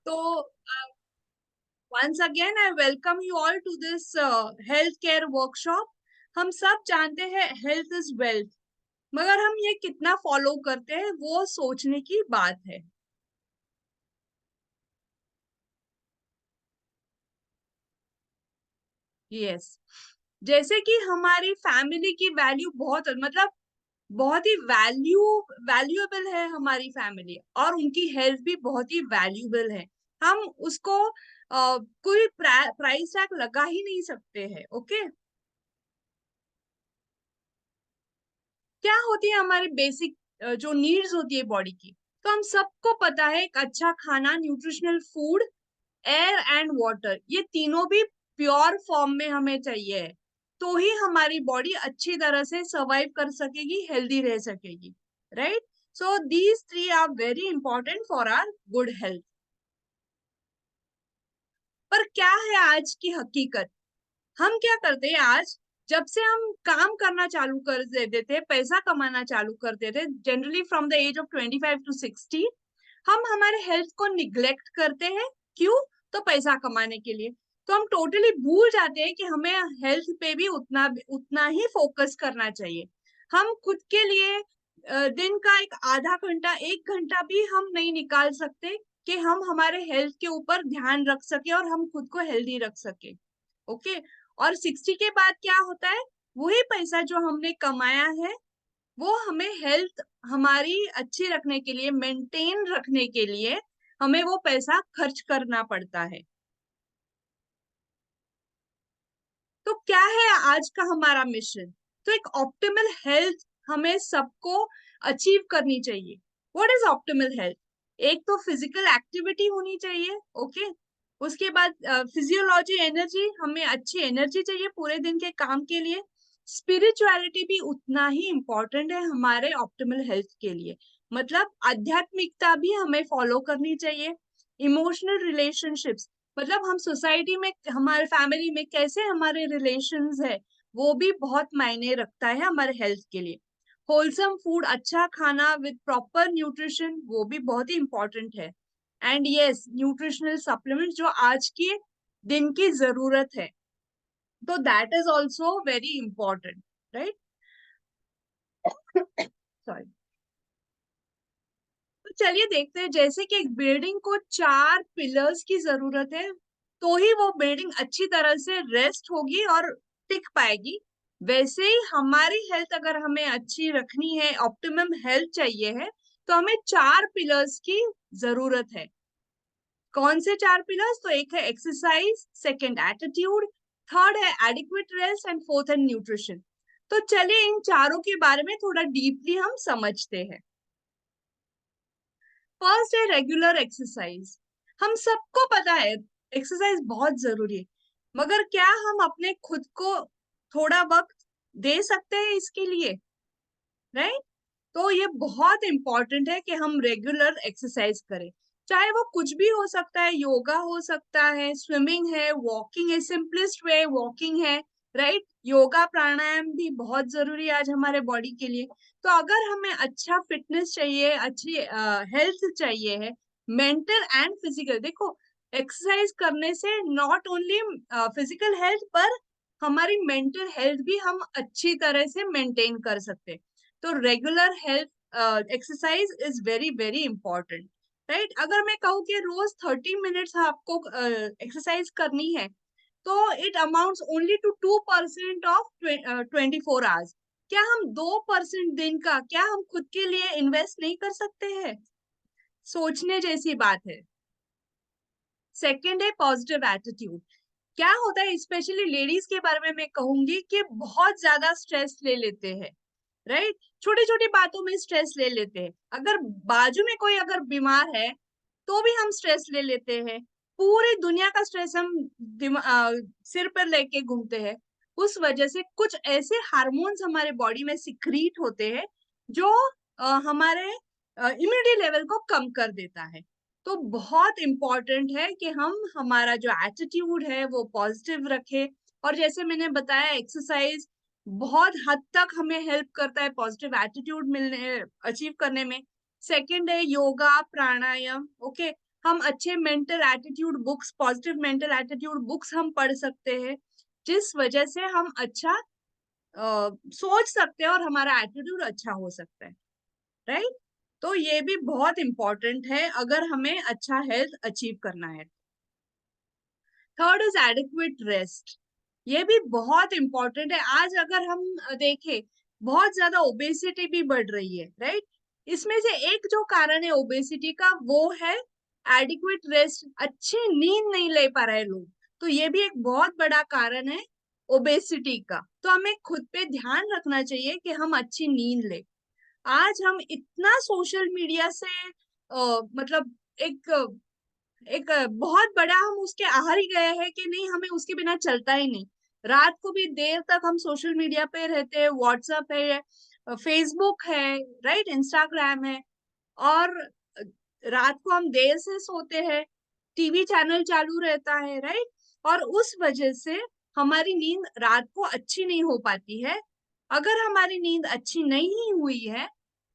So, once again, I welcome you all to this healthcare workshop. हम सब जानते हैं हेल्थ इज वेल्थ, मगर हम ये कितना फॉलो करते हैं वो सोचने की बात है। यस, जैसे कि हमारी फैमिली की वैल्यू बहुत मतलब बहुत ही वैल्यूएबल है हमारी फैमिली, और उनकी हेल्थ भी बहुत ही वैल्यूएबल है। हम उसको कोई प्राइस टैग लगा ही नहीं सकते हैं। ओके, क्या होती है हमारी बेसिक जो नीड्स होती है बॉडी की। तो हम सबको पता है एक अच्छा खाना, nutritional food, air and water, ये तीनों भी प्योर फॉर्म में हमें चाहिए है, तो ही हमारी बॉडी अच्छी तरह से सर्वाइव कर सकेगी, हेल्दी रह सकेगी। Right? So these three are very important for our good health. पर क्या है आज की हकीकत? हम क्या करते हैं आज, जब से हम काम करना चालू कर देते थे, पैसा कमाना चालू करते थे, generally from the age of 25 to 60, हम हमारे हेल्थ को निग्लेक्ट करते हैं। क्यों? तो पैसा कमाने के लिए। तो हम टोटली भूल जाते हैं कि हमें हेल्थ पे भी उतना उतना ही फोकस करना चाहिए। हम खुद के लिए दिन का एक आधा घंटा, 1 घंटा भी हम नहीं निकाल सकते कि हम हमारे हेल्थ के ऊपर ध्यान रख सके और हम खुद को हेल्दी रख सके। ओके, और 60 के बाद क्या होता है? वही पैसा जो हमने कमाया है, वो हमें हेल्थ हमारी अच्छी रखने के लिए, मेंटेन रखने के लिए, हमें वो पैसा खर्च करना पड़ता है। तो क्या है आज का हमारा मिशन? तो एक ऑप्टिमल हेल्थ हमें सबको अचीव करनी चाहिए। What is optimal health? एक तो फिजिकल एक्टिविटी होनी चाहिए। ओके, उसके बाद फिजियोलॉजी, एनर्जी, हमें अच्छी एनर्जी चाहिए पूरे दिन के काम के लिए। स्पिरिचुअलिटी भी उतना ही इम्पोर्टेंट है हमारे ऑप्टिमल हेल्थ के लिए, मतलब आध्यात्मिकता भी हमें फॉलो करनी चाहिए। इमोशनल रिलेशनशिप्स, मतलब हम सोसाइटी में, हमारे फैमिली में कैसे हमारे रिलेशंस है, वो भी बहुत मायने रखता है हमारे हेल्थ के लिए। होलसम फूड, अच्छा खाना विद प्रॉपर न्यूट्रिशन, वो भी बहुत ही इंपॉर्टेंट है। एंड यस, न्यूट्रिशनल सप्लीमेंट जो आज के दिन की जरूरत है, तो that is also very important. Right? Sorry. तो चलिए देखते हैं, जैसे कि एक बिल्डिंग को 4 पिलर्स की जरूरत है, तो ही वो बिल्डिंग अच्छी तरह से रेस्ट होगी और टिक पाएगी। वैसे ही हमारी हेल्थ अगर हमें अच्छी रखनी है, ऑप्टिमम हेल्थ चाहिए है, तो हमें 4 पिलर्स की जरूरत है। कौन से 4 पिलर्स? तो एक है एक्सरसाइज, सेकंड एटीट्यूड, थर्ड है एडिक्वेट रेस्ट, एंड फोर्थ है न्यूट्रिशन। तो चलिए इन चारों के बारे में थोड़ा डीपली हम समझते हैं। फर्स्ट है रेगुलर एक्सरसाइज। हम सबको पता है एक्सरसाइज बहुत जरूरी है, मगर क्या हम अपने खुद को थोड़ा वक्त दे सकते हैं इसके लिए? राइट? तो ये बहुत इंपॉर्टेंट है कि हम रेगुलर एक्सरसाइज करें। चाहे वो कुछ भी हो सकता है, योगा हो सकता है, स्विमिंग है, वॉकिंग है, सिंपलेस्ट वे वॉकिंग है। राइट? योगा प्राणायाम भी बहुत जरूरी है आज हमारे बॉडी के लिए। तो अगर हमें अच्छा फिटनेस चाहिए, अच्छी हेल्थ चाहिए है, मेंटल एंड फिजिकल, देखो एक्सरसाइज करने से नॉट ओनली फिजिकल हेल्थ, पर हमारी मेंटल हेल्थ भी हम अच्छी तरह से मेंटेन कर सकते हैं। तो regular health exercise is very very important. Right? अगर मैं कहूँ कि रोज 30 मिनट्स आपको एक्सरसाइज करनी है, तो it amounts only to 2% of 24 hours. क्या हम 2% दिन का, क्या हम खुद के लिए इन्वेस्ट नहीं कर सकते हैं? सोचने जैसी बात है। सेकेंड है पॉजिटिव एटीट्यूड। क्या होता है, स्पेशली लेडीज के बारे में मैं कहूंगी कि बहुत ज्यादा स्ट्रेस ले लेते हैं। राइट? छोटी छोटी बातों में स्ट्रेस ले लेते हैं। अगर बाजू में कोई अगर बीमार है, तो भी हम स्ट्रेस ले लेते हैं। पूरी दुनिया का स्ट्रेस हम सिर पर लेके घूमते हैं। उस वजह से कुछ ऐसे हार्मोन्स हमारे बॉडी में सिक्रीट होते हैं जो हमारे इम्यूनिटी लेवल को कम कर देता है। तो बहुत इंपॉर्टेंट है कि हम हमारा जो एटीट्यूड है वो पॉजिटिव रखें। और जैसे मैंने बताया, एक्सरसाइज बहुत हद तक हमें हेल्प करता है पॉजिटिव एटीट्यूड मिलने, अचीव करने में। सेकंड है योगा प्राणायाम। ओके, हम अच्छे mental attitude books, positive mental attitude books हम पढ़ सकते हैं, जिस वजह से हम अच्छा सोच सकते हैं और हमारा एटीट्यूड अच्छा हो सकता है, राइट? तो ये भी बहुत इंपॉर्टेंट है अगर हमें अच्छा हेल्थ अचीव करना है। Third is adequate rest. ये भी बहुत इंपॉर्टेंट है। आज अगर हम देखें, बहुत ज्यादा ओबेसिटी भी बढ़ रही है, राइट? इसमें से एक जो कारण है ओबेसिटी का, वो है एडिक्वेट रेस्ट, अच्छी नींद नहीं ले पा रहे लोग। तो ये भी एक बहुत बड़ा कारण है ओबेसिटी का। तो हमें खुद पे ध्यान रखना चाहिए कि हम अच्छी नींद ले। आज हम इतना सोशल मीडिया से मतलब एक एक बहुत बड़ा हम उसके आहारी गए हैं कि नहीं, हमें उसके बिना चलता ही नहीं। रात को भी देर तक हम सोशल मीडिया पे रहते हैं, व्हाट्सएप है, फेसबुक है, राइट, इंस्टाग्राम है, और रात को हम देर से सोते हैं, टीवी चैनल चालू रहता है, राइट? और उस वजह से हमारी नींद रात को अच्छी नहीं हो पाती है। अगर हमारी नींद अच्छी नहीं हुई है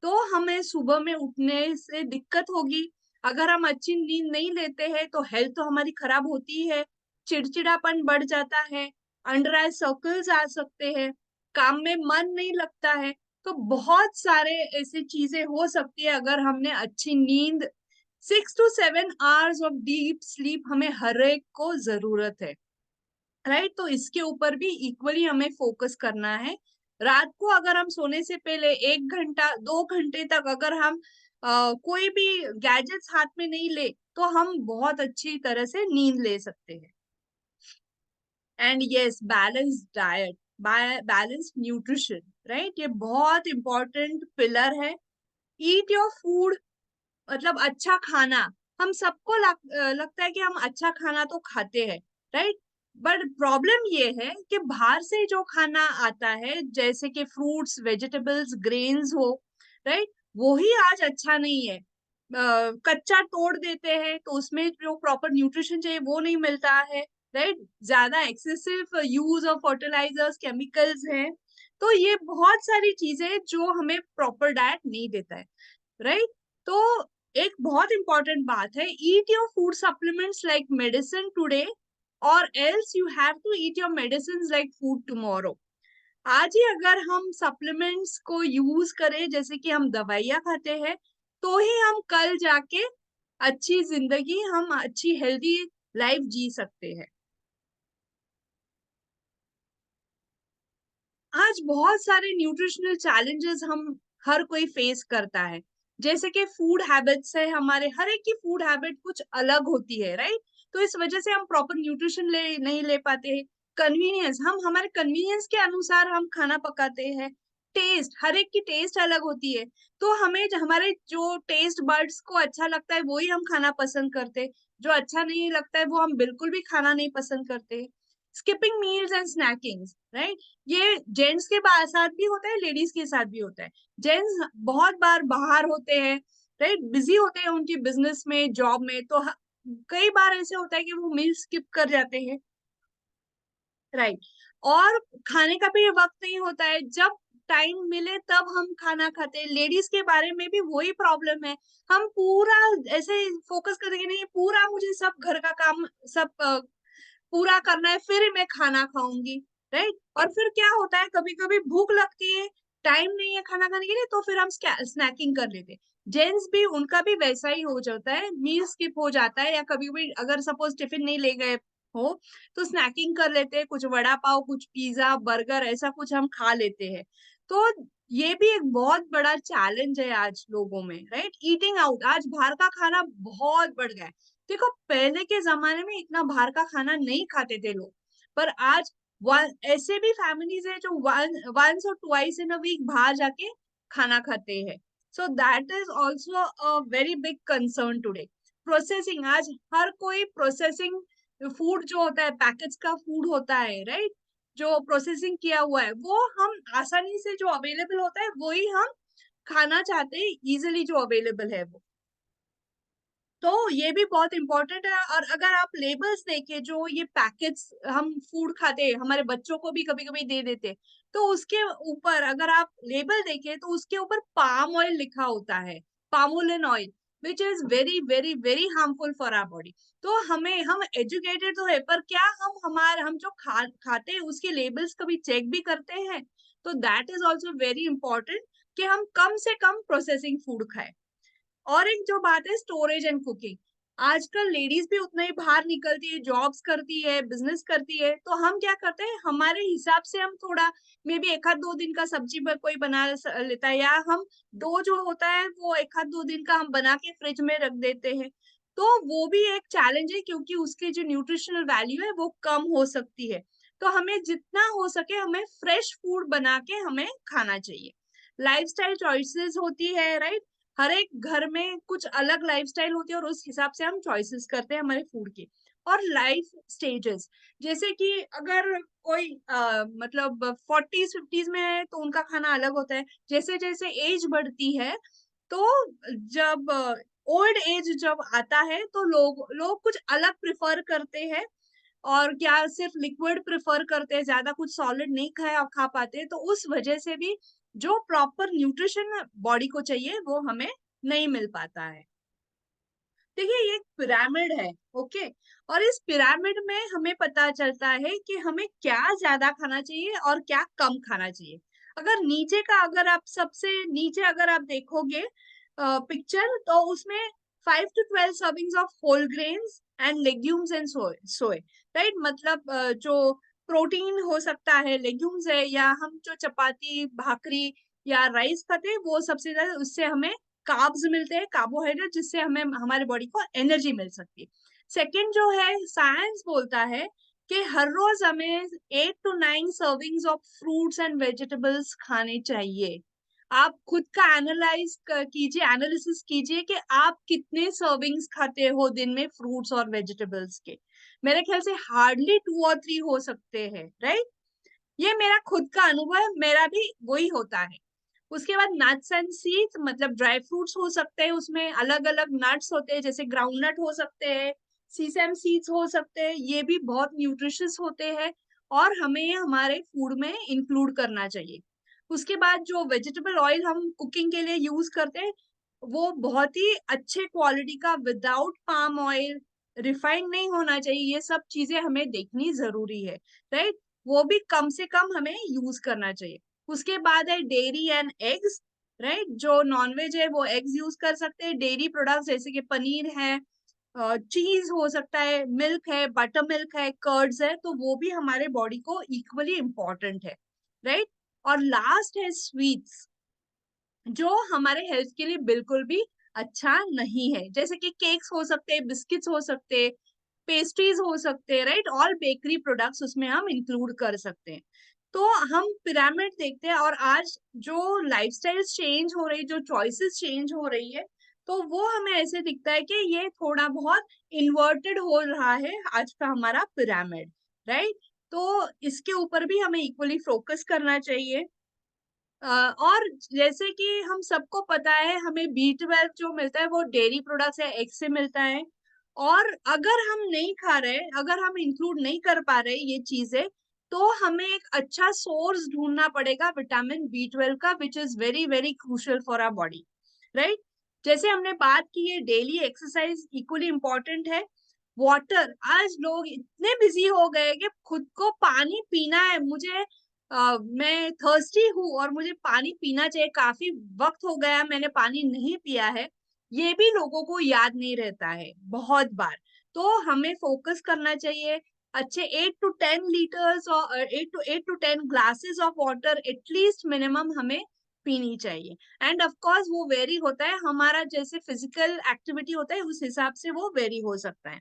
तो हमें सुबह में उठने से दिक्कत होगी। अगर हम अच्छी नींद नहीं लेते हैं तो हेल्थ तो हमारी खराब होती है, चिड़चिड़ापन बढ़ जाता है, अंडर आई सर्कल्स आ सकते हैं, काम में मन नहीं लगता है। तो बहुत सारे ऐसी चीजें हो सकती है अगर हमने अच्छी नींद, 6 to 7 hours of deep sleep हमें हर एक को जरूरत है, राइट? तो इसके ऊपर भी इक्वली हमें फोकस करना है। रात को अगर हम सोने से पहले 1 घंटा 2 घंटे तक अगर हम कोई भी गैजेट्स हाथ में नहीं ले, तो हम बहुत अच्छी तरह से नींद ले सकते हैं। And yes, balance diet, balance nutrition, right, ये बहुत इंपॉर्टेंट पिलर है। ईट योर फूड, मतलब अच्छा खाना। हम सबको लगता है कि हम अच्छा खाना तो खाते हैं, राइट? बट प्रॉब्लम ये है कि बाहर से जो खाना आता है, जैसे कि फ्रूट्स, वेजिटेबल्स, ग्रेन्स हो, राइट, वो ही आज अच्छा नहीं है। कच्चा तोड़ देते हैं तो उसमें जो प्रॉपर न्यूट्रिशन चाहिए वो नहीं मिलता है, राइट? ज्यादा excessive use of fertilizers, chemicals हैं। तो ये बहुत सारी चीजें जो हमें प्रॉपर डाइट नहीं देता है, राइट? तो एक बहुत इंपॉर्टेंट बात है, eat your food supplements like medicine today, और else you have to eat your medicine like food tomorrow. आज ही अगर हम सप्लीमेंट्स को यूज करें जैसे कि हम दवाइयां खाते हैं, तो ही हम कल जाके अच्छी जिंदगी, हम अच्छी हेल्दी लाइफ जी सकते हैं। आज बहुत सारे न्यूट्रिशनल चैलेंजेस हम हर कोई फेस करता है, जैसे कि फूड हैबिट्स है, हमारे हर एक की फूड हैबिट कुछ अलग होती है, राइट? तो इस वजह से हम प्रॉपर न्यूट्रिशन नहीं ले पाते हैं। कन्वीनियंस, हम हमारे कन्वीनियंस के अनुसार हम खाना पकाते हैं। टेस्ट, हर एक की टेस्ट अलग होती है, तो हमें हमारे जो टेस्ट बर्ड्स को अच्छा लगता है वही हम खाना पसंद करते हैं, जो अच्छा नहीं लगता है वो हम बिल्कुल भी खाना नहीं पसंद करते। Skipping meals and snacking, right, ये जेंट्स के साथ भी होता है, लेडीज के साथ भी होता है। जेंट्स बहुत बार बाहर होते हैं, राइट, बिजी होते हैं उनकी बिजनेस में, जॉब में, तो कई बार ऐसे होता है कि वो मील स्किप कर जाते हैं, राइट? और खाने का भी वक्त नहीं होता है, जब टाइम मिले तब हम खाना खाते हैं। लेडीज के बारे में भी वही प्रॉब्लम है, हम पूरा ऐसे फोकस करेंगे, नहीं पूरा मुझे सब घर का काम सब पूरा करना है फिर मैं खाना खाऊंगी, राइट? और फिर क्या होता है, कभी कभी भूख लगती है, टाइम नहीं है खाना खाने के लिए, तो फिर हम स्नैकिंग कर लेते हैं। जेंट्स भी, उनका भी वैसा ही हो जाता है, मील स्किप हो जाता है, या कभी कभी अगर सपोज टिफिन नहीं ले गए हो तो स्नैकिंग कर लेते हैं, कुछ वड़ा पाव, कुछ पिज्जा, बर्गर, ऐसा कुछ हम खा लेते हैं। तो ये भी एक बहुत बड़ा चैलेंज है आज लोगों में, राइट? ईटिंग आउट, आज बाहर का खाना बहुत बढ़ गया है। देखो, पहले के जमाने में इतना बाहर का खाना नहीं खाते थे लोग, पर आज ऐसे भी फैमिलीज है जो वंस और ट्वाइस इन अ वीक बाहर जाके खाना खाते हैं। So that is also a very big concern today. Processing, आज हर कोई प्रोसेसिंग फूड जो होता है, पैकेज का फूड होता है, राइट, जो प्रोसेसिंग किया हुआ है, वो हम आसानी से जो अवेलेबल होता है वही हम खाना चाहते हैं, इजिली जो अवेलेबल है वो। तो ये भी बहुत इंपॉर्टेंट है। और अगर आप लेबल्स देखें, जो ये पैकेट्स हम फूड खाते हैं, हमारे बच्चों को भी कभी कभी दे देते हैं, तो उसके ऊपर अगर आप लेबल देखें तो उसके ऊपर पाम ऑयल लिखा होता है, palmolein oil. Which is very very very harmful for our body. तो हम एजुकेटेड तो है, पर क्या हम जो खाते हैं उसके लेबल्स कभी चेक भी करते हैं? तो that is also very important कि हम कम से कम प्रोसेसिंग फूड खाएं। और एक जो बात है स्टोरेज एंड कुकिंग, आजकल लेडीज भी उतना ही बाहर निकलती है, जॉब्स करती है, बिजनेस करती है, तो हम क्या करते हैं हमारे हिसाब से हम थोड़ा मे बी एक आध दो दिन का सब्जी कोई बना लेता है, या हम डो जो होता है वो एक आध दो दिन का हम बना के फ्रिज में रख देते हैं। तो वो भी एक चैलेंज है, क्योंकि उसकी जो न्यूट्रिशनल वैल्यू है वो कम हो सकती है। तो हमें जितना हो सके हमें फ्रेश फूड बना के हमें खाना चाहिए। लाइफस्टाइल चॉइसेस होती है, राइट? हर एक घर में कुछ अलग लाइफस्टाइल होती है और उस हिसाब से हम चॉइसेस करते हैं हमारे फूड की। और लाइफ स्टेजेस, जैसे कि अगर कोई मतलब 40s 50s में है तो उनका खाना अलग होता है। जैसे जैसे एज बढ़ती है, तो जब ओल्ड एज जब आता है तो लोग लोग कुछ अलग प्रिफर करते हैं, और क्या सिर्फ लिक्विड प्रेफर करते हैं, ज्यादा कुछ सॉलिड नहीं खा पाते, तो उस वजह से भी जो प्रॉपर न्यूट्रिशन बॉडी को चाहिए वो हमें नहीं मिल पाता है। देखिए ये एक पिरामिड है, ओके। और इस पिरामिड में हमें पता चलता है कि हमें क्या ज्यादा खाना चाहिए और क्या कम खाना चाहिए। अगर आप सबसे नीचे अगर आप देखोगे पिक्चर, तो उसमें 5 to 12 servings of whole grains and legumes and soy, right? मतलब जो प्रोटीन हो सकता है लेग्यूम्स है, या हम जो चपाती भाकरी या राइस खाते हैं वो सबसे ज्यादा, उससे हमें कार्ब्स मिलते हैं, कार्बोहाइड्रेट, जिससे हमें हमारे बॉडी को एनर्जी मिल सकती है। सेकंड जो है, साइंस बोलता है कि हर रोज हमें 8 to 9 servings of fruits and vegetables खाने चाहिए। आप खुद का कीजिए, एनालिसिस कीजिए कि आप कितने सर्विंग्स खाते हो दिन में फ्रूट्स और वेजिटेबल्स के। मेरे ख्याल से हार्डली 2 और 3 हो सकते हैं, राइट? ये मेरा खुद का अनुभव है, मेरा भी वही होता है। उसके बाद नट्स एंड सीड्स, मतलब ड्राई फ्रूट्स हो सकते हैं, उसमें अलग अलग नट्स होते हैं, जैसे ग्राउंड नट हो सकते हैं, सीसम सीड्स हो सकते हैं, ये भी बहुत न्यूट्रिशियस होते हैं और हमें ये हमारे फूड में इंक्लूड करना चाहिए। उसके बाद जो वेजिटेबल ऑयल हम कुकिंग के लिए यूज करते हैं, वो बहुत ही अच्छे क्वालिटी का, विदाउट पाम ऑयल, रिफाइंड नहीं होना चाहिए। ये सब चीजें हमें देखनी जरूरी है, राइट? वो भी कम से कम हमें यूज करना चाहिए। उसके बाद है डेयरी एंड एग्स, राइट? जो नॉनवेज है वो एग्स यूज कर सकते हैं। डेयरी प्रोडक्ट्स जैसे कि पनीर है, चीज हो सकता है, मिल्क है, बटर मिल्क है, कर्ड्स है, तो वो भी हमारे बॉडी को इक्वली इम्पोर्टेंट है, राइट? और लास्ट है स्वीट्स, जो हमारे हेल्थ के लिए बिल्कुल भी अच्छा नहीं है। जैसे कि केक्स हो सकते हैं, बिस्किट्स हो सकते हैं, पेस्ट्रीज हो सकते हैं, राइट? ऑल बेकरी प्रोडक्ट्स उसमें हम इंक्लूड कर सकते हैं। तो हम पिरामिड देखते हैं, और आज जो लाइफस्टाइल चेंज हो रही, जो चॉइसेस चेंज हो रही है, तो वो हमें ऐसे दिखता है कि ये थोड़ा बहुत इन्वर्टेड हो रहा है आज का हमारा पिरामिड, राइट? तो इसके ऊपर भी हमें इक्वली फोकस करना चाहिए। और जैसे कि हम सबको पता है, हमें B12 जो मिलता है वो डेयरी प्रोडक्ट्स है, एग से मिलता है। और अगर हम नहीं खा रहे, अगर हम इंक्लूड नहीं कर पा रहे ये चीजें, तो हमें एक अच्छा सोर्स ढूंढना पड़ेगा विटामिन B12 का, which is very very crucial for our body, right? जैसे हमने बात की है, डेली एक्सरसाइज इक्वली इम्पोर्टेंट है। वाटर, आज लोग इतने बिजी हो गए कि खुद को पानी पीना है, मैं थर्स्टी हूँ और मुझे पानी पीना चाहिए, काफी वक्त हो गया मैंने पानी नहीं पिया है, ये भी लोगों को याद नहीं रहता है बहुत बार। तो हमें फोकस करना चाहिए। अच्छे 8 to 10 लीटर्स और 8 to 10 glasses of water at least minimum हमें पीनी चाहिए। एंड ऑफ कोर्स वो वेरी होता है, हमारा जैसे फिजिकल एक्टिविटी होता है उस हिसाब से वो वेरी हो सकता है।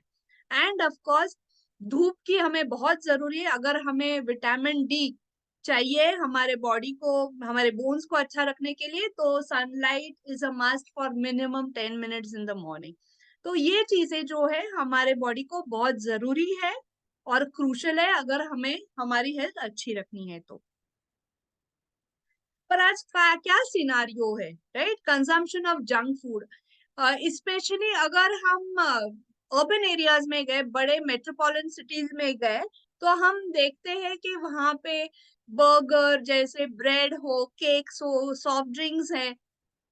एंड ऑफ कोर्स धूप की हमें बहुत जरूरी है। अगर हमें विटामिन डी चाहिए हमारे बॉडी को, हमारे बोन्स को अच्छा रखने के लिए, तो sunlight is a must for minimum 10 minutes in the morning. तो ये चीजें जो है हमारे बॉडी को बहुत जरूरी है और क्रूशल है, अगर हमें हमारी हेल्थ अच्छी रखनी है तो। पर आज का क्या सिनारियो है, right? Consumption of junk food, specially अगर हम अर्बन एरियाज में गए, बड़े मेट्रोपॉलिटन सिटीज में गए, तो हम देखते हैं कि वहां पे बर्गर जैसे, ब्रेड हो, केक्स हो, सॉफ्ट ड्रिंक्स है,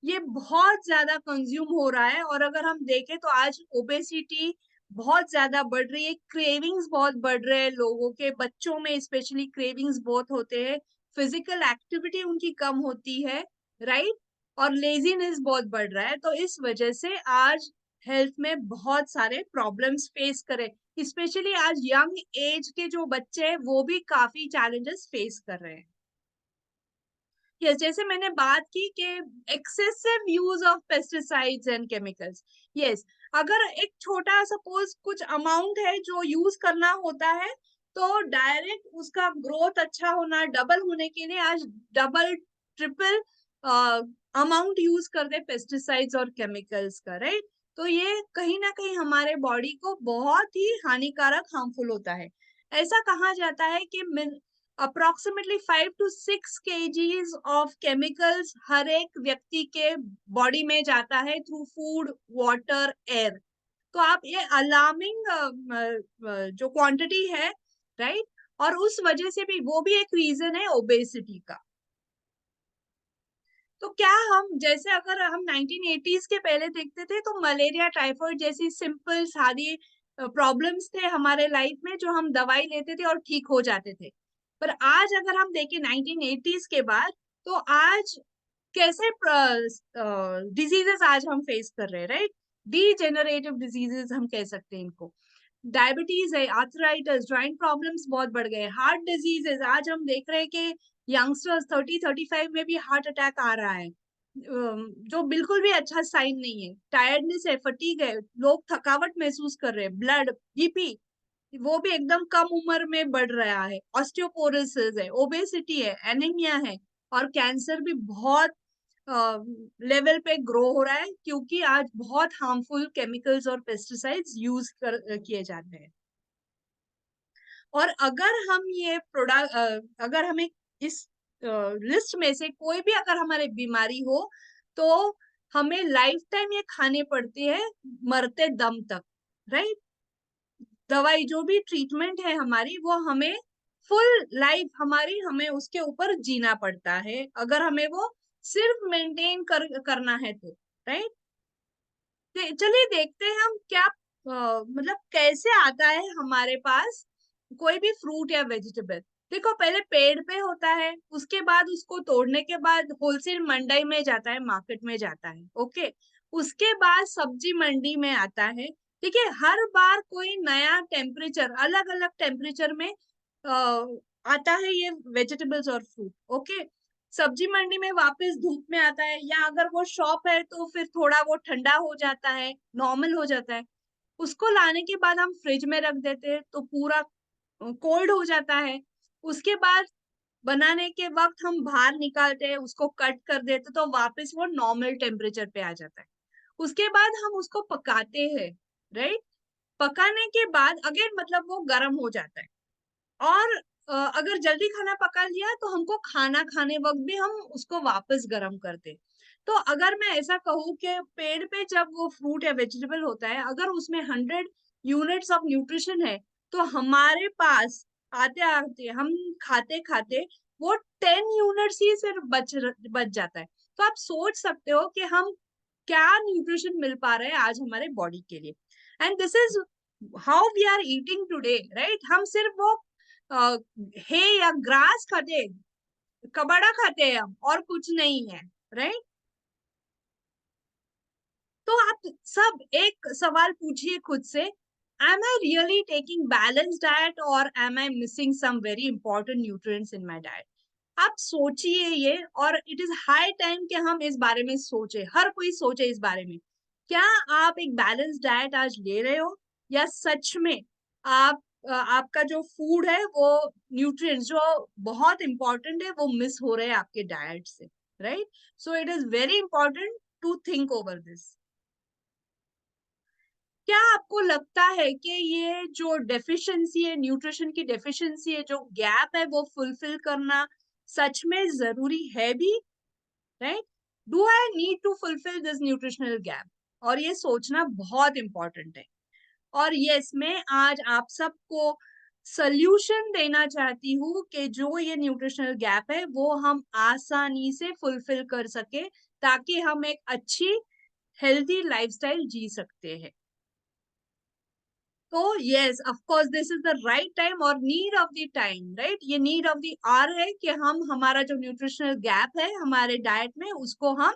ये बहुत ज्यादा कंज्यूम हो रहा है। और अगर हम देखें तो आज ओबेसिटी बहुत ज्यादा बढ़ रही है, क्रेविंग्स बहुत बढ़ रहे हैं लोगों के, बच्चों में स्पेशली क्रेविंग्स बहुत होते हैं, फिजिकल एक्टिविटी उनकी कम होती है, राइट, और लेजीनेस बहुत बढ़ रहा है। तो इस वजह से आज हेल्थ में बहुत सारे प्रॉब्लम्स फेस करें, स्पेशली आज यंग एज के जो बच्चे हैं वो भी काफी चैलेंजेस फेस कर रहे हैं। यस, जैसे मैंने बात की कि excessive use of pesticides and chemicals. Yes, अगर एक छोटा सपोज कुछ अमाउंट है जो यूज करना होता है, तो डायरेक्ट उसका ग्रोथ अच्छा होना, डबल होने के लिए आज डबल ट्रिपल अमाउंट यूज कर दे पेस्टिसाइड्स और केमिकल्स का, राइट। तो ये कहीं ना कहीं हमारे बॉडी को बहुत ही हानिकारक, हार्मफुल होता है। ऐसा कहा जाता है कि approximately 5 to 6 kgs of chemicals हर एक व्यक्ति के बॉडी में जाता है थ्रू फूड, वाटर, एयर। तो आप ये अलार्मिंग जो क्वांटिटी है, राइट, और उस वजह से भी वो भी एक रीजन है ओबेसिटी का। तो क्या हम जैसे अगर हम 1980s के पहले देखते थे तो मलेरिया, टाइफाइड जैसी सिंपल सादी प्रॉब्लम्स थे हमारे लाइफ में, जो हम दवाई लेते थे और ठीक हो जाते थे। पर आज अगर हम देखें 1980s के बाद, तो आज कैसे डिजीजेस आज हम फेस कर रहे हैं, राइट। डीजेनरेटिव डिजीजेस हम कह सकते हैं इनको। डायबिटीज है, आर्थराइटिस, जॉइंट प्रॉब्लम्स बहुत बढ़ गए, हार्ट डिजीजेस आज हम देख रहे हैं कि यंगस्टर्स 30-35 में भी हार्ट अटैक आ रहा है, जो बिल्कुल भी अच्छा साइन नहीं है। टायर्डनेस है, फटीग है, लोग थकावट महसूस कर रहे हैं, ब्लड, बीपी वो भी एकदम कम उम्र में बढ़ रहा है, ऑस्टियोपोरोसिस है, ओबेसिटी है, एनीमिया है, और कैंसर भी बहुत लेवल पे ग्रो हो रहा है, क्योंकि आज बहुत हार्मफुल केमिकल्स और पेस्टिसाइड्स यूज किए जाते हैं। और अगर हम ये प्रोडक्ट, अगर हमें इस लिस्ट में से कोई भी अगर हमारे बीमारी हो, तो हमें लाइफ टाइम ये खाने पड़ती है, मरते दम तक, राइट। दवाई जो भी ट्रीटमेंट है हमारी, वो हमें फुल लाइफ हमारी, हमें उसके ऊपर जीना पड़ता है, अगर हमें वो सिर्फ मेंटेन करना है तो, राइट। चलिए देखते हैं हम क्या मतलब कैसे आता है हमारे पास कोई भी फ्रूट या वेजिटेबल। देखो, पहले पेड़ पे होता है, उसके बाद उसको तोड़ने के बाद होलसेल मंडी में जाता है, मार्केट में जाता है, ओके। उसके बाद सब्जी मंडी में आता है। देखिए, हर बार कोई नया टेम्परेचर, अलग अलग टेम्परेचर में आता है ये वेजिटेबल्स और फ्रूट, ओके। सब्जी मंडी में वापस धूप में आता है, या अगर वो शॉप है तो फिर थोड़ा वो ठंडा हो जाता है, नॉर्मल हो जाता है। उसको लाने के बाद हम फ्रिज में रख देते हैं तो पूरा कोल्ड हो जाता है। उसके बाद बनाने के वक्त हम बाहर निकालते हैं, उसको कट कर देते तो वापस वो नॉर्मल टेम्परेचर पे आ जाता है। उसके बाद हम उसको पकाते हैं, राइट। पकाने के बाद अगेन मतलब वो गर्म हो जाता है। और अगर जल्दी खाना पका लिया तो हमको खाना खाने वक्त भी हम उसको वापस गर्म कर दे। तो अगर मैं ऐसा कहूँ कि पेड़ पे जब वो फ्रूट या वेजिटेबल होता है, अगर उसमें 100 यूनिट्स ऑफ न्यूट्रिशन है, तो हमारे पास आते आते, हम खाते खाते वो 10 यूनिट्स ही सिर्फ बच जाता है। तो आप सोच सकते हो कि हम क्या न्यूट्रिशन मिल पा रहा है आज हमारे बॉडी के लिए। And this is how we are eating today, right. हम सिर्फ वो हे या ग्रास खाते हैं, कबाड़ा खाते हैं हम, और कुछ नहीं है, राइट। तो आप सब एक सवाल पूछिए खुद से, am I really taking balance diet और am I missing some very important nutrients in my diet. आप सोचिए ये, और इट इज हाई टाइम कि हम इस बारे में सोचे, हर कोई सोचे इस बारे में। क्या आप एक बैलेंस डाइट आज ले रहे हो, या सच में आप आपका जो फूड है वो न्यूट्रिएंट्स जो बहुत इंपॉर्टेंट है वो मिस हो रहे हैं आपके डाइट से, right. So it is very important to think over this. क्या आपको लगता है कि ये जो डेफिशिएंसी है, न्यूट्रिशन की डेफिशिएंसी है, जो गैप है, वो फुलफिल करना सच में जरूरी है भी, right. Do I need to fulfil this nutritional gap? और ये सोचना बहुत इंपॉर्टेंट है। और यस, मैं आज आप सबको सल्यूशन देना चाहती हूँ कि जो ये न्यूट्रिशनल गैप है वो हम आसानी से फुलफिल कर सके, ताकि हम एक अच्छी हेल्दी लाइफस्टाइल जी सकते हैं। तो yes, of course this is the right time और need of the time, right? ये नीड ऑफ द आवर है कि हम हमारा जो न्यूट्रिशनल गैप है हमारे डाइट में उसको हम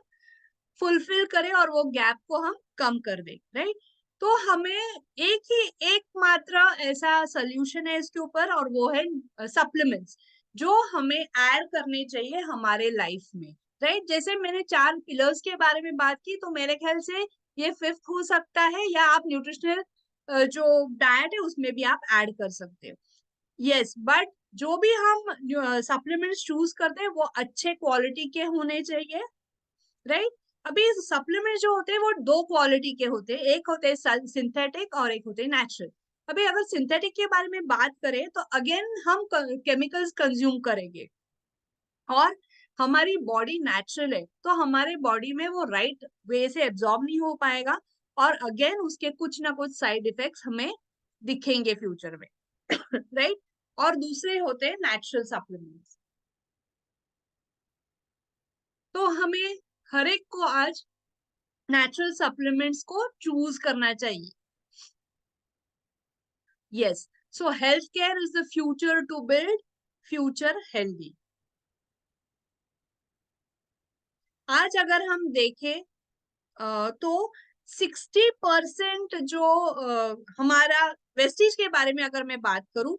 फुलफिल करें और वो गैप को हम कम कर दें, राइट? तो हमें एकमात्र ऐसा सोल्यूशन है इसके ऊपर और वो है सप्लीमेंट्स, जो हमें ऐड करने चाहिए हमारे लाइफ में, राइट? जैसे मैंने 4 पिलर्स के बारे में बात की, तो मेरे ख्याल से ये फिफ्थ हो सकता है, या आप न्यूट्रिशनल जो डाइट है उसमें भी आप ऐड कर सकते हो। यस, बट जो भी हम सप्लीमेंट्स चूज करते हैं वो अच्छे क्वालिटी के होने चाहिए, राइट? अभी सप्लीमेंट जो होते हैं वो 2 क्वालिटी के होते हैं, एक होते हैं सिंथेटिक और एक होते हैं नेचुरल। अभी अगर सिंथेटिक के बारे में बात करें तो अगेन हम केमिकल्स कंज्यूम करेंगे, और हमारी बॉडी नेचुरल है तो हमारे बॉडी में वो राइट वे से एब्जॉर्ब नहीं हो पाएगा, और अगेन उसके कुछ ना कुछ साइड इफेक्ट्स हमें दिखेंगे फ्यूचर में। राइट? और दूसरे होते हैं नेचुरल सप्लीमेंट्स। तो हमें हर एक को आज नेचुरल सप्लीमेंट्स को चूज करना चाहिए। Yes, so health care is the future to build future healthy. आज अगर हम देखें तो 60% जो हमारा वेस्टीज के बारे में अगर मैं बात करूं,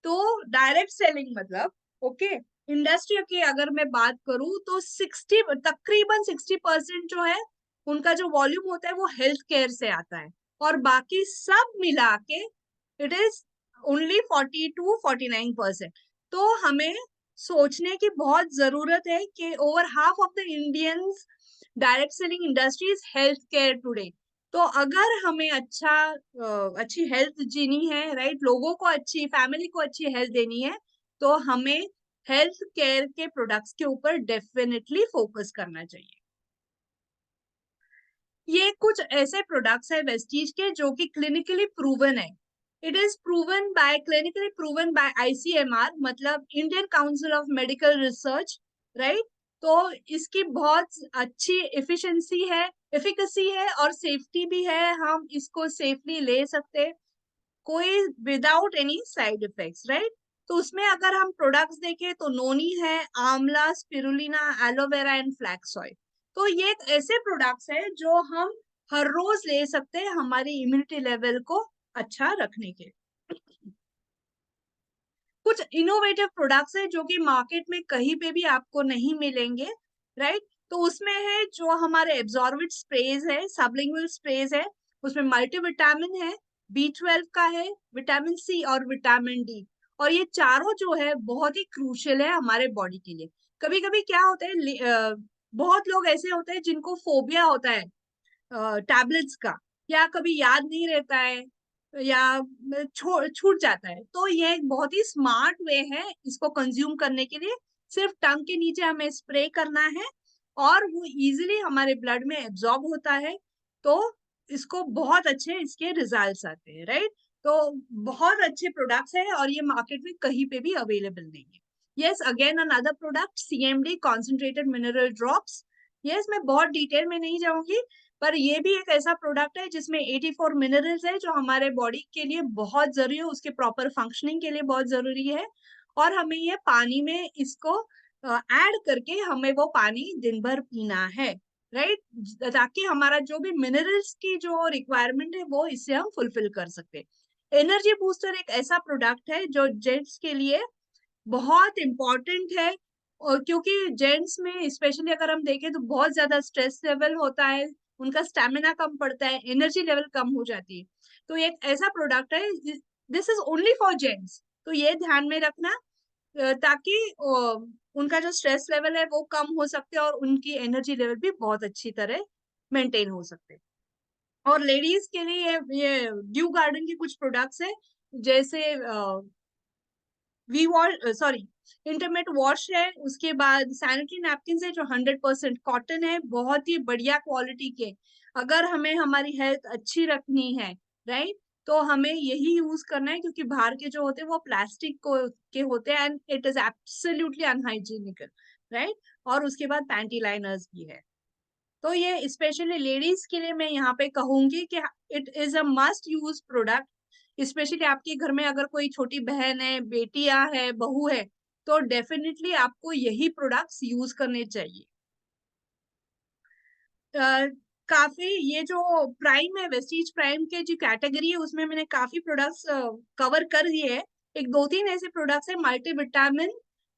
तो डायरेक्ट सेलिंग मतलब ओके, इंडस्ट्री की अगर मैं बात करूं तो 60% जो है उनका जो वॉल्यूम होता है वो हेल्थ केयर से आता है, और बाकी सब मिला के इट इज ओनली 40 to 49%। तो हमें सोचने की बहुत जरूरत है कि over half of the Indians direct selling industry is health care today. तो अगर हमें अच्छी हेल्थ जीनी है, राइट, लोगों को अच्छी, फैमिली को अच्छी हेल्थ देनी है, तो हमें हेल्थ केयर के प्रोडक्ट्स के ऊपर डेफिनेटली फोकस करना चाहिए। ये कुछ ऐसे प्रोडक्ट्स है वेस्टीज के जो कि क्लिनिकली प्रूवन है। It is proven by, clinically proven by ICMR, मतलब Indian council of medical research, right? तो इसकी बहुत अच्छी एफिशिएंसी है, एफिकेसी है और सेफ्टी भी है, हम इसको सेफली ले सकते, कोई without any side effects, right? तो उसमें अगर हम प्रोडक्ट्स देखें तो नोनी है, आंवला, spirulina, aloe vera and flax oil. तो ये एक ऐसे प्रोडक्ट्स है जो हम हर रोज ले सकते हैं हमारी इम्यूनिटी लेवल को अच्छा रखने के। कुछ इनोवेटिव प्रोडक्ट्स है जो कि मार्केट में कहीं पे भी आपको नहीं मिलेंगे, राइट? तो उसमें है जो हमारे एब्जॉर्बिट स्प्रेज है, सबलिंगुअल स्प्रेज है, उसमें मल्टीविटामिन है, B12 का है, विटामिन C और विटामिन D। और ये चारों जो है बहुत ही क्रूशियल है हमारे बॉडी के लिए। कभी कभी क्या होता है, बहुत लोग ऐसे होते हैं जिनको फोबिया होता है टैबलेट्स का, या कभी याद नहीं रहता है, या छूट जाता है, तो ये एक बहुत ही स्मार्ट वे है इसको कंज्यूम करने के लिए। सिर्फ टंग के नीचे हमें स्प्रे करना है और वो इजीली हमारे ब्लड में एब्जॉर्ब होता है, तो इसको बहुत अच्छे इसके रिजल्ट्स आते हैं, राइट? तो बहुत अच्छे प्रोडक्ट्स है और ये मार्केट में कहीं पे भी अवेलेबल नहीं है। Yes, again another product CMD, concentrated mineral drops. Yes, मैं बहुत डिटेल में नहीं जाऊंगी, पर ये भी एक ऐसा प्रोडक्ट है जिसमें 84 मिनरल्स है जो हमारे बॉडी के लिए बहुत जरूरी है, उसके प्रॉपर फंक्शनिंग के लिए बहुत जरूरी है। और हमें ये पानी में इसको ऐड करके हमें वो पानी दिन भर पीना है, राइट? ताकि हमारा जो भी मिनरल्स की जो रिक्वायरमेंट है वो इससे हम फुलफिल कर सकते। एनर्जी बूस्टर एक ऐसा प्रोडक्ट है जो जेंट्स के लिए बहुत इंपॉर्टेंट है, और क्योंकि जेंट्स में स्पेशली अगर हम देखें तो बहुत ज्यादा स्ट्रेस लेवल होता है, उनका स्टेमिना कम पड़ता है, एनर्जी लेवल कम हो जाती है। तो एक ऐसा प्रोडक्ट है, this is only for gents, तो ये ध्यान में रखना ताकि उनका जो स्ट्रेस लेवल है वो कम हो सकते और उनकी एनर्जी लेवल भी बहुत अच्छी तरह मेंटेन हो सकते। और लेडीज के लिए ये ड्यू गार्डन के कुछ प्रोडक्ट्स है, जैसे V wash, sorry, intimate wash है, उसके बाद सैनिटरी नैपकिन है जो 100% कॉटन है, बहुत ही बढ़िया क्वालिटी के। अगर हमें हमारी हेल्थ अच्छी रखनी है, राइट, तो हमें यही यूज करना है, क्योंकि बाहर के जो होते हैं वो प्लास्टिक को के होते हैं and it is absolutely unhygienical, right? और उसके बाद पैंटी लाइनर्स भी है। तो ये स्पेशली लेडीज के लिए मैं यहाँ पे कहूंगी कि it is a must use product. Specially आपके घर में अगर कोई छोटी बहन है, बेटियां है, बहू है, तो डेफिनेटली आपको यही प्रोडक्ट्स यूज करने चाहिए। अ, काफी ये जो प्राइम है, वेस्टीज प्राइम के जो कैटेगरी है, उसमें मैंने काफी प्रोडक्ट्स कवर कर दिए हैं। एक दो तीन ऐसे प्रोडक्ट्स है, मल्टीविटामिन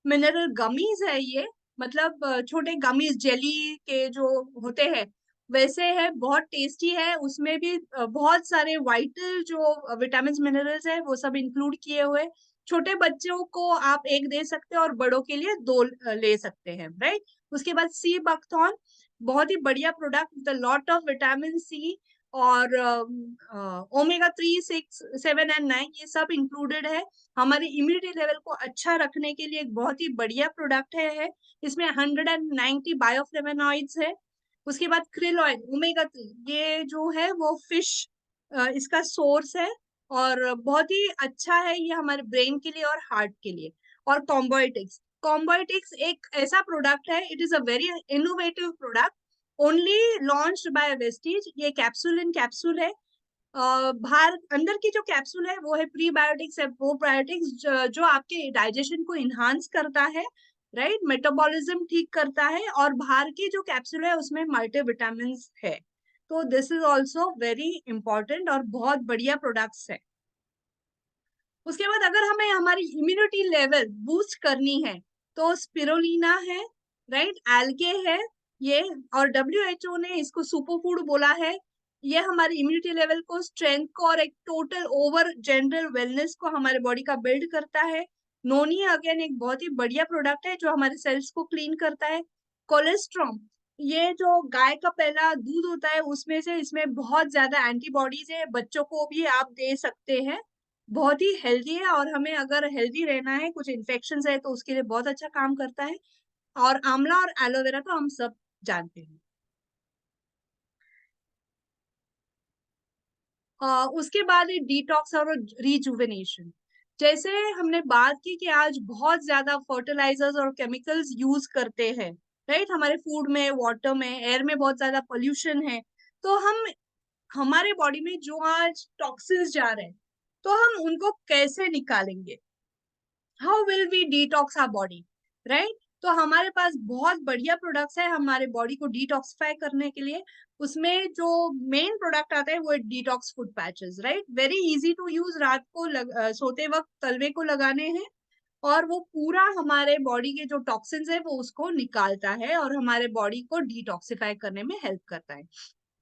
मिनरल गमीज है ये, मतलब छोटे गमीज जेली के जो होते हैं वैसे है, बहुत टेस्टी है। उसमें भी बहुत सारे वाइटल जो विटामिन मिनरल्स है वो सब इंक्लूड किए हुए। छोटे बच्चों को आप एक दे सकते हैं और बड़ों के लिए दो ले सकते हैं, राइट। उसके बाद सी बकथॉर्न, बहुत ही बढ़िया product with lot of vitamin C और ओमेगा 3, 6, 7 एंड 9 ये सब इंक्लूडेड है। हमारी इम्यूनिटी लेवल को अच्छा रखने के लिए एक बहुत ही बढ़िया प्रोडक्ट है। इसमें 190 बायोफ्लेवोनॉइड्स है। उसके बाद krill ऑयल ओमेगा 3, ये जो है वो फिश इसका सोर्स है और बहुत ही अच्छा है ये हमारे ब्रेन के लिए और हार्ट के लिए। और कॉम्बोइटिक्स, कॉम्बोइटिक्स एक ऐसा प्रोडक्ट है, it is a very innovative product, only launched by Vestige. ये कैप्सूल इन कैप्सूल है। बाहर अंदर की जो कैप्सूल है वो है प्रीबायोटिक्स है, प्रोबायोटिक्स, जो आपके डाइजेशन को इन्हांस करता है, राइट, मेटाबॉलिज्म ठीक करता है। और बाहर की जो कैप्सूल है उसमें मल्टीविटामिन है। तो this is also very important और बहुत बढ़िया प्रोडक्ट्स है। उसके बाद अगर हमें हमारी इम्यूनिटी लेवल बूस्ट करनी है तो स्पिरुलिना है, राइट, एल्गे है ये, और WHO ने इसको सुपर फूड बोला है। ये हमारी इम्यूनिटी लेवल को, स्ट्रेंथ को और एक टोटल ओवर जनरल वेलनेस को हमारे बॉडी का बिल्ड करता है। नोनी अगेन एक बहुत ही बढ़िया प्रोडक्ट है जो हमारे सेल्स को क्लीन करता है। कोलेस्ट्रॉम, ये जो गाय का पहला दूध होता है उसमें से, इसमें बहुत ज्यादा एंटीबॉडीज है, बच्चों को भी आप दे सकते हैं। बहुत ही हेल्दी है और हमें अगर हेल्दी रहना है, कुछ इन्फेक्शन है तो उसके लिए बहुत अच्छा काम करता है। और आंवला और एलोवेरा तो हम सब जानते हैं। उसके बाद डिटॉक्स और रिजुवेनेशन। जैसे हमने बात की कि आज बहुत ज्यादा फर्टिलाइजर्स और केमिकल्स यूज करते हैं, राइट, हमारे फूड में, वाटर में, एयर में बहुत ज्यादा पोल्यूशन है। तो हम हमारे बॉडी में जो आज टॉक्सिन्स जा रहे हैं तो हम उनको कैसे निकालेंगे, how will we detox our body, right. तो हमारे पास बहुत बढ़िया प्रोडक्ट्स है हमारे बॉडी को डिटॉक्सिफाई करने के लिए। उसमें जो मेन प्रोडक्ट आता है वो है detox food patches, right, very easy to use, रात को सोते वक्त तलवे को लगाने हैं और वो पूरा हमारे बॉडी के जो टॉक्सिन्स है वो उसको निकालता है और हमारे बॉडी को डिटॉक्सिफाई करने में हेल्प करता है।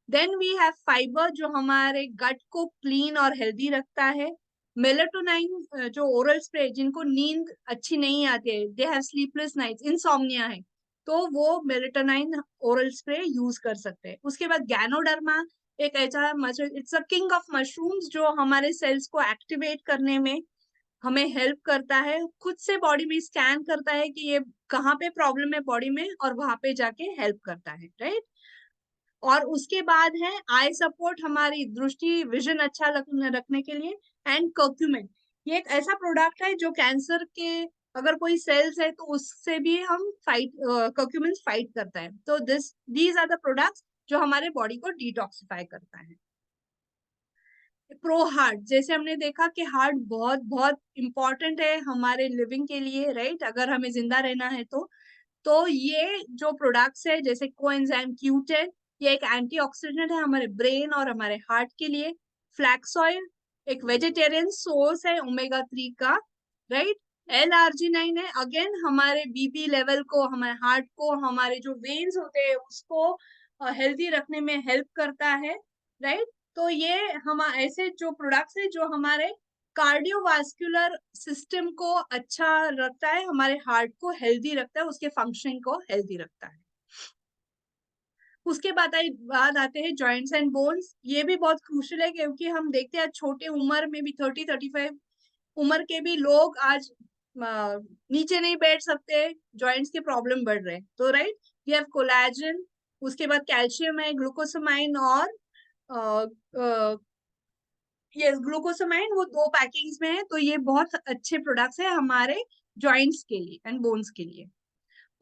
देन वी हैव फाइबर जो हमारे गट को क्लीन और हेल्दी रखता है। मेलेटोनाइन जो ओरल स्प्रे, जिनको नींद अच्छी नहीं आती है, they have sleepless nights, insomnia है, तो वो मेलेटोनाइन ओरल स्प्रे यूज कर सकते हैं। उसके बाद गैनोडर्मा एक ऐसा mushroom, it's a king of mushrooms, जो हमारे सेल्स को एक्टिवेट करने में हमें हेल्प करता है। खुद से बॉडी में स्कैन करता है कि ये कहाँ पे प्रॉब्लम है बॉडी में और वहां पे जाके हेल्प करता है, राइट। और उसके बाद है आई सपोर्ट, हमारी दृष्टि विजन अच्छा रखने के लिए। एंड कर्क्यूमिन, ये एक ऐसा प्रोडक्ट है जो कैंसर के अगर कोई सेल्स है तो उससे भी हम फाइट, कर्क्यूमिन फाइट करता है। तो दीज आर द प्रोडक्ट्स जो हमारे बॉडी को डिटॉक्सिफाई करता है। प्रो हार्ट, जैसे हमने देखा कि हार्ट बहुत बहुत इंपॉर्टेंट है हमारे लिविंग के लिए, राइट, अगर हमें जिंदा रहना है तो ये जो प्रोडक्ट्स है जैसे कोएंजाइम Q10, ये एक एंटीऑक्सीडेंट है हमारे ब्रेन और हमारे हार्ट के लिए। फ्लैक्स ऑयल एक वेजिटेरियन सोर्स है ओमेगा 3 का, राइट। L-arginine है, अगेन हमारे बीपी लेवल को, हमारे हार्ट को, हमारे जो वेन्स होते हैं उसको हेल्दी रखने में हेल्प करता है, राइट। तो ये हम ऐसे जो प्रोडक्ट्स है जो हमारे कार्डियोवास्कुलर सिस्टम को अच्छा रखता है, हमारे हार्ट को हेल्दी रखता है, उसके फंक्शनिंग को हेल्दी रखता है। उसके बाद आते हैं जॉइंट्स एंड बोन्स। ये भी बहुत क्रूशियल है क्योंकि हम देखते हैं छोटे उम्र में भी 30-35 उम्र के भी लोग आज नीचे नहीं बैठ सकते, जॉइंट्स के प्रॉब्लम बढ़ रहे हैं। तो राइट, ये हैव कोलेजन, उसके बाद कैल्शियम है, ग्लूकोसामाइन और ये ग्लूकोसामाइन, वो दो पैकिंग्स में है। तो ये बहुत अच्छे प्रोडक्ट्स है हमारे जॉइंट्स के लिए एंड बोन्स के लिए।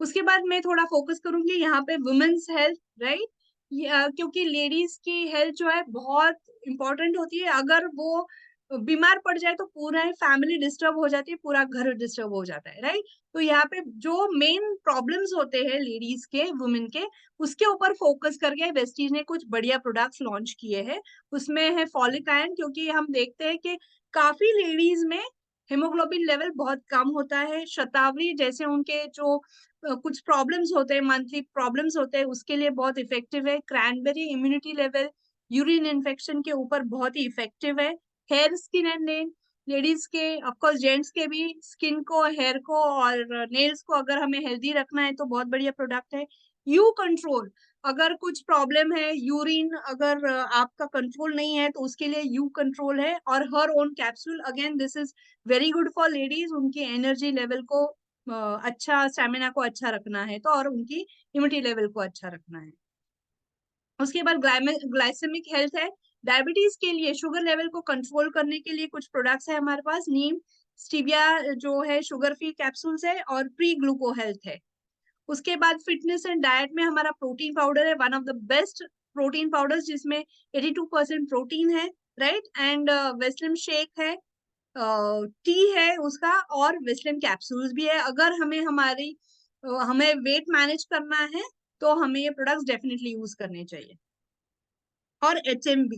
उसके बाद मैं थोड़ा फोकस करूंगी यहाँ पे वुमेन्स हेल्थ, राइट। क्योंकि लेडीज की हेल्थ जो है बहुत इंपॉर्टेंट होती है। अगर वो बीमार पड़ जाए तो पूरा फैमिली डिस्टर्ब हो जाती है, पूरा घर डिस्टर्ब हो जाता है, राइट। तो यहाँ पे जो मेन प्रॉब्लम्स होते हैं लेडीज के, वुमेन के, उसके ऊपर फोकस करके वेस्टीज ने कुछ बढ़िया प्रोडक्ट्स लॉन्च किए हैं। उसमें है फॉलिक आयरन, क्योंकि हम देखते हैं कि काफी लेडीज में हेमोग्लोबिन लेवल बहुत कम होता है। शतावरी जैसे उनके जो कुछ प्रॉब्लम्स होते हैं, मंथली प्रॉब्लम्स होते हैं, उसके लिए बहुत इफेक्टिव है। Cranberry immunity level, urine infection के ऊपर बहुत ही इफेक्टिव है। Hair, skin and nail, ladies के, ऑफकोर्स जेंट्स के भी, स्किन को, हेयर को और नेल्स को अगर हमें हेल्दी रखना है तो बहुत बढ़िया प्रोडक्ट है। यू कंट्रोल, अगर कुछ प्रॉब्लम है, यूरिन अगर आपका कंट्रोल नहीं है तो उसके लिए यू कंट्रोल है। और her own capsule, again this is very good for ladies, उनकी एनर्जी लेवल को अच्छा, स्टेमिना को अच्छा रखना है तो, और उनकी इम्यूनिटी लेवल को अच्छा रखना है। उसके बाद ग्लाइसेमिक हेल्थ है, डायबिटीज के लिए, शुगर लेवल को कंट्रोल करने के लिए कुछ प्रोडक्ट्स है हमारे पास। नीम, स्टीविया जो है शुगर फ्री कैप्सूल्स है, और प्री ग्लूको हेल्थ है। उसके बाद फिटनेस एंड डाइट में हमारा प्रोटीन पाउडर है, one of the best protein powders, जिसमें 82% प्रोटीन है, राइट। एंड वेस्लिम शेक है, टी है उसका, और वेस्लिन कैप्सूल्स भी है। अगर हमें वेट मैनेज करना है तो हमें ये प्रोडक्ट्स डेफिनेटली यूज करने चाहिए। और HMB,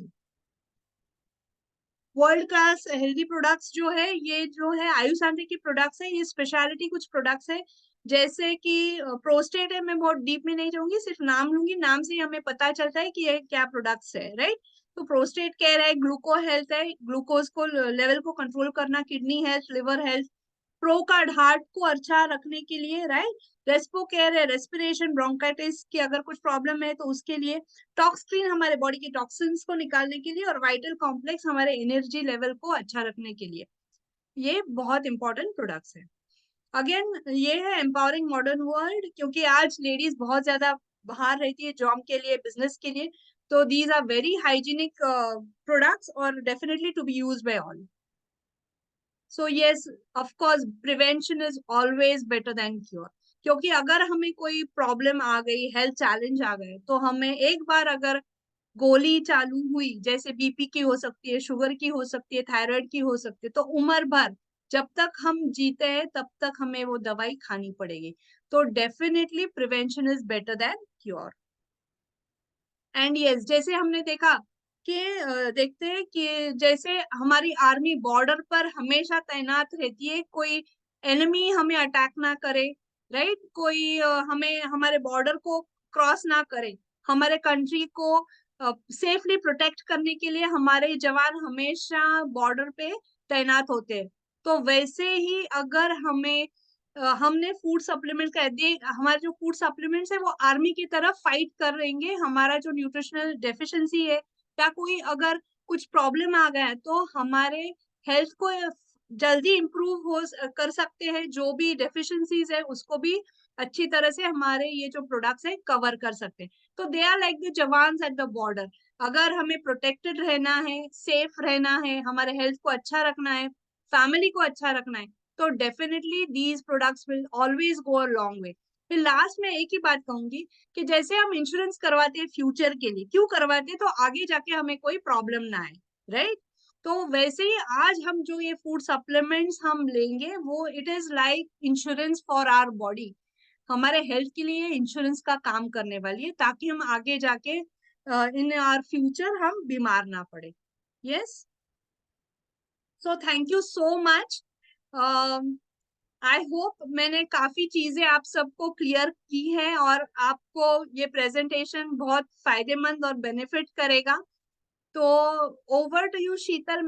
world class healthy products जो है, ये जो है आयुष की प्रोडक्ट्स है। ये स्पेशलिटी कुछ प्रोडक्ट्स है, जैसे कि प्रोस्टेट है, मैं बहुत डीप में नहीं जाऊंगी, सिर्फ नाम लूंगी, नाम से ही हमें पता चलता है कि ये क्या प्रोडक्ट्स है, राइट। तो प्रोस्टेट केयर है, ग्लूको हेल्थ है, ग्लूकोज को लेवल को कंट्रोल करना, kidney health, liver health, procard heart को अच्छा रखने के लिए, राइट। रेस्पो केयर है, रेस्पिरेशन, ब्रोंकाइटिस की अगर कुछ प्रॉब्लम है तो उसके लिए। टॉक्सक्रीन हमारे बॉडी के टॉक्सिन्स को निकालने के लिए, और वाइटल कॉम्प्लेक्स हमारे एनर्जी लेवल को अच्छा रखने के लिए। ये बहुत इंपॉर्टेंट प्रोडक्ट्स है। अगेन ये है एम्पावरिंग मॉडर्न वर्ल्ड, क्योंकि आज लेडीज बहुत ज्यादा बाहर रहती है जॉब के लिए, बिजनेस के लिए, तो these are very hygienic products और definitely to be use by all. So yes, of course prevention is always better than cure, क्योंकि अगर हमें कोई प्रॉब्लम आ गई, हेल्थ चैलेंज आ गए, तो हमें एक बार अगर गोली चालू हुई, जैसे बीपी की हो सकती है, शुगर की हो सकती है, थायराइड की हो सकती है, तो उम्र भर जब तक हम जीते हैं तब तक हमें वो दवाई खानी पड़ेगी। तो definitely prevention is better than cure. And yes, जैसे हमने देखा कि देखते हैं कि जैसे हमारी आर्मी बॉर्डर पर हमेशा तैनात रहती है, कोई एनिमी हमें अटैक ना करे, राइट, कोई हमें हमारे बॉर्डर को क्रॉस ना करे, हमारे कंट्री को सेफली प्रोटेक्ट करने के लिए हमारे जवान हमेशा बॉर्डर पे तैनात होते हैं। तो वैसे ही अगर हमने फूड सप्लीमेंट कह दिए, हमारे जो फूड सप्लीमेंट्स है वो आर्मी की तरफ फाइट कर रहेंगे हमारा जो न्यूट्रिशनल डेफिशिएंसी है, या कोई अगर कुछ प्रॉब्लम आ गया है तो हमारे हेल्थ को जल्दी इम्प्रूव कर सकते हैं। जो भी डेफिशिएंसीज है उसको भी अच्छी तरह से हमारे ये जो प्रोडक्ट्स है कवर कर सकते हैं। तो they are like the jawans at the border. अगर हमें प्रोटेक्टेड रहना है, सेफ रहना है, हमारे हेल्थ को अच्छा रखना है, फैमिली को अच्छा रखना है, तो definitely these products will always go a long way. फिर लास्ट में एक ही बात कहूंगी कि जैसे हम इंश्योरेंस करवाते हैं फ्यूचर के लिए, क्यों करवाते हैं, तो आगे जाके हमें कोई प्रॉब्लम ना आए, राइट। तो वैसे ही आज हम जो ये फूड सप्लीमेंट्स हम लेंगे, वो it is like insurance for our body, हमारे हेल्थ के लिए इंश्योरेंस का काम करने वाली है, ताकि हम आगे जाके इन आवर फ्यूचर हम बीमार ना पड़े। Yes, so thank you so much. I hope मैंने काफी चीजें आप सबको क्लियर की है और आपको ये प्रेजेंटेशन बहुत फायदेमंद और बेनिफिट करेगा। तो ओवर टू यू शीतल।